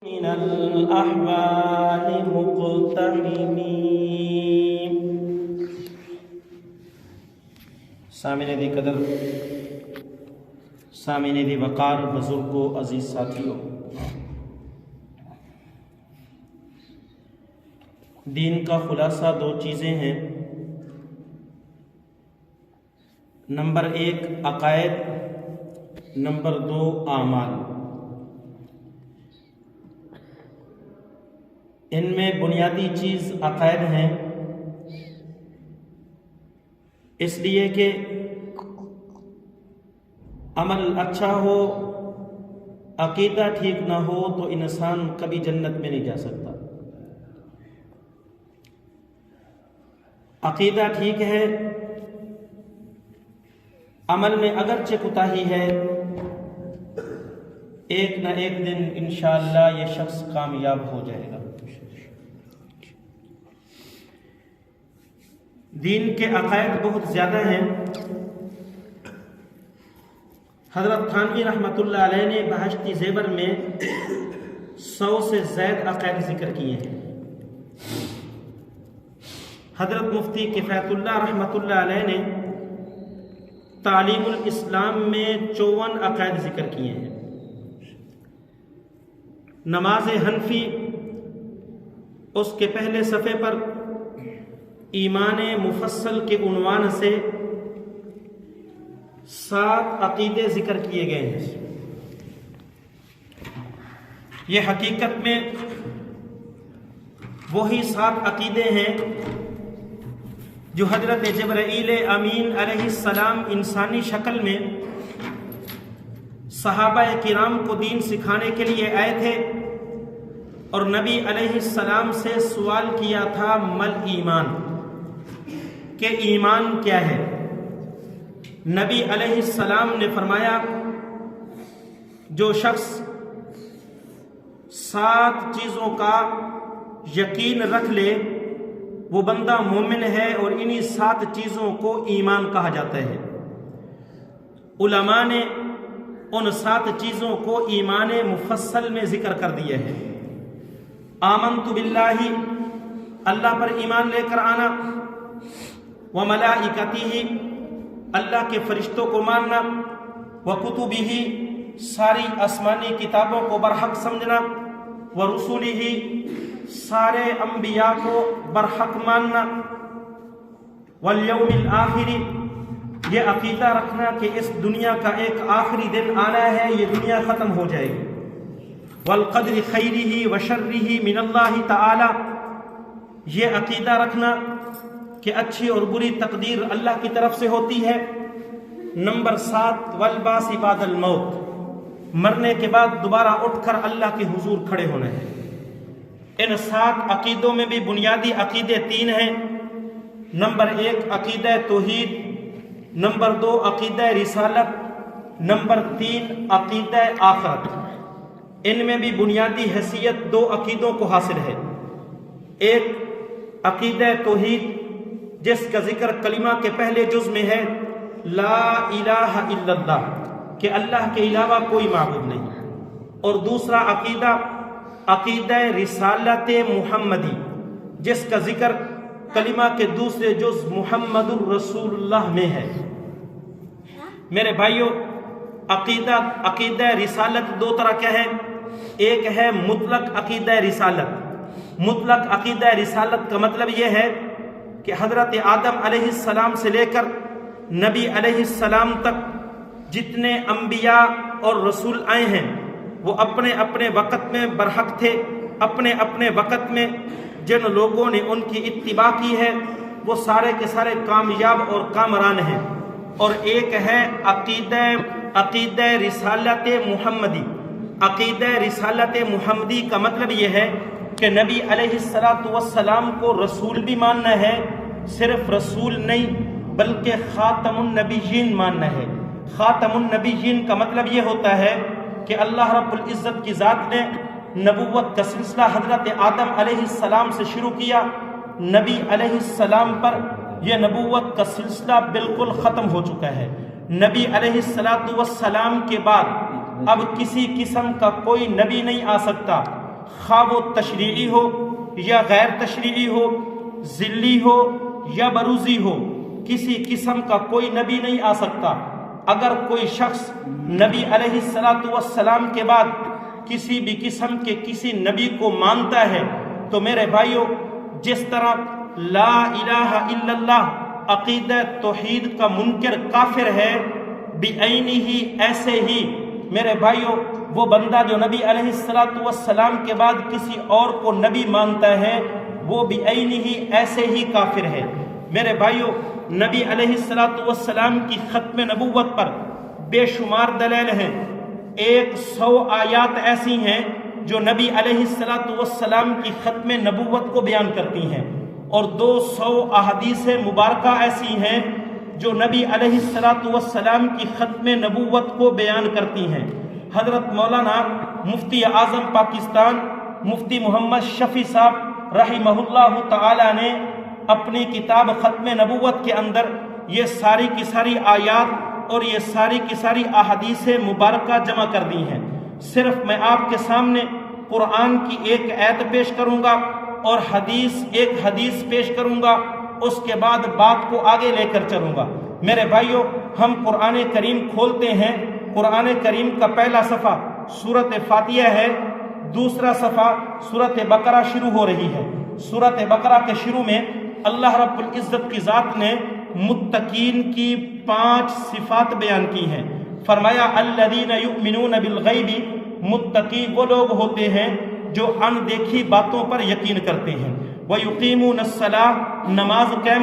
من الأحوال مقتحمين. سامعین دی قدر، سامعین دی وقار، بزرگوں، عزیز ساتھیوں، دین کا خلاصہ دو چیزیں ہیں. نمبر 1 عقائد، نمبر 2 اعمال. ان میں بنیادی چیز عقائد ہیں، اس لیے کہ عمل اچھا ہو، عقیدہ ٹھیک نہ ہو تو انسان کبھی جنت میں نہیں جا سکتا. عقیدہ ٹھیک ہے، عمل میں اگرچہ کوتاہی ہے، ایک نہ ایک دن انشاءاللہ یہ شخص کامیاب ہو جائے گا. دین کے عقائد بہت زیادہ ہیں. حضرت تھانوی رحمۃ اللہ علیہ نے بہشتی زیور میں 100 سے زائد عقائد ذکر کیے ہیں. حضرت مفتی کفایت اللہ رحمۃ اللہ علیہ نے تعلیم الاسلام میں 54 عقائد ذکر کیے ہیں. نماز حنفی، اس کے پہلے صفحے پر ایمان مفصل کے عنوان سے 7 عقیدے ذکر کیے گئے ہیں. یہ حقیقت میں وہی 7 عقیدے ہیں جو حضرت جبرائیل امین علیہ السلام انسانی شکل میں صحابہ کرام کو دین سکھانے کے لیے آئے تھے اور نبی علیہ السلام سے سوال کیا تھا مل ایمان، کہ ایمان کیا ہے. نبی علیہ السلام نے فرمایا جو شخص 7 چیزوں کا یقین رکھ لے وہ بندہ مومن ہے، اور انہی 7 چیزوں کو ایمان کہا جاتا ہے. علماء نے ان 7 چیزوں کو ایمان مفصل میں ذکر کر دیا ہے. آمنت باللہ، اللہ پر ایمان لے کر آنا، وملائکتہ، اللہ کے فرشتوں کو ماننا، وکتبہ، ساری آسمانی کتابوں کو برحق سمجھنا، ورسولہ، سارے انبیاء کو برحق ماننا، والیوم الآخر، یہ عقیدہ رکھنا کہ اس دنیا کا ایک آخری دن آنا ہے، یہ دنیا ختم ہو جائے گی، والقدر خیرہ وشرہ من اللہ تعالی، یہ عقیدہ رکھنا کہ اچھی اور بری تقدیر اللہ کی طرف سے ہوتی ہے. نمبر 7 والبعث بعد الموت، مرنے کے بعد دوبارہ اٹھ کر اللہ کے حضور کھڑے ہونا ہے. ان 7 عقیدوں میں بھی بنیادی عقیدے 3 ہیں. نمبر 1 عقیدہ توحید، نمبر 2 عقیدہ رسالت، نمبر 3 عقیدہ آخرت. ان میں بھی بنیادی حیثیت 2 عقیدوں کو حاصل ہے. ایک عقیدہ توحید جس کا ذکر کلمہ کے پہلے جز میں ہے، لا الہ الا اللہ، کہ اللہ کے علاوہ کوئی معبود نہیں. اور دوسرا عقیدہ رسالت محمدی جس کا ذکر کلمہ کے دوسرے جز محمد الرسول اللہ میں ہے. میرے بھائیوں، عقیدہ رسالت 2 طرح کے ہیں. ایک ہے مطلق عقیدہ رسالت. مطلق عقیدہ رسالت کا مطلب یہ ہے کہ حضرت آدم علیہ السلام سے لے کر نبی علیہ السلام تک جتنے انبیاء اور رسول آئے ہیں وہ اپنے اپنے وقت میں برحق تھے. اپنے اپنے وقت میں جن لوگوں نے ان کی اتباع کی ہے وہ سارے کے سارے کامیاب اور کامران ہیں. اور ایک ہے عقیدہ رسالت محمدی. عقیدہ رسالت محمدی کا مطلب یہ ہے کہ نبی علیہ السلام کو رسول بھی ماننا ہے، صرف رسول نہیں بلکہ خاتم النبیین ماننا ہے. خاتم النبیین کا مطلب یہ ہوتا ہے کہ اللہ رب العزت کی ذات نے نبوت کا سلسلہ حضرت آدم علیہ السلام سے شروع کیا. نبی علیہ السلام پر یہ نبوت کا سلسلہ بالکل ختم ہو چکا ہے. نبی علیہ السلام کے بعد اب کسی قسم کا کوئی نبی نہیں آ سکتا. خواہ وہ تشریعی ہو یا غیر تشریعی ہو، ذلی ہو یا بروزی ہو، کسی قسم کا کوئی نبی نہیں آ سکتا۔ اگر کوئی شخص نبی علیہ السلام کے بعد کسی بھی قسم کے کسی نبی کو مانتا ہے تو میرے بھائیوں، جس طرح لا الہ الا اللہ عقیدہ توحید کا منکر کافر ہے، بعینہ ایسے ہی میرے بھائیوں وہ بندہ جو نبی علیہ السلام کے بعد کسی اور کو نبی مانتا ہے وہ بعینہ ایسے ہی کافر ہے۔ میرے بھائیوں، نبی علیہ السلام کی ختم نبوت پر بے شمار دلیل ہیں۔ 100 آیات ایسی ہیں جو نبی علیہ السلام کی ختم نبوت کو بیان کرتی ہیں، اور 200 احادیث مبارکہ ایسی ہیں جو نبی علیہ السلام کی ختم نبوت کو بیان کرتی ہیں۔ حضرت مولانا مفتی اعظم پاکستان مفتی محمد شفیع صاحب رحمہ اللہ تعالی نے اپنی کتاب ختم نبوت کے اندر یہ ساری کی ساری آیات اور یہ ساری کی ساری احادیث مبارکہ جمع کر دی ہیں۔ صرف میں آپ کے سامنے قرآن کی ایک آیت پیش کروں گا اور ایک حدیث پیش کروں گا، اس کے بعد بات کو آگے لے کر چلوں گا۔ میرے بھائیوں، ہم قرآن کریم کھولتے ہیں، قرآن کریم کا پہلا صفحہ سورۃ فاتحہ ہے، دوسرا صفحہ سورۃ بقرہ شروع ہو رہی ہے۔ سورۃ بقرہ کے شروع میں اللہ رب العزت کی ذات نے متقین کی 5 صفات بیان کی ہیں۔ فرمایا الذین یؤمنون بالغیب، متقی وہ لوگ ہوتے ہیں جو ان دیکھی باتوں پر یقین کرتے ہیں، ویقیمون الصلاۃ، نماز قائم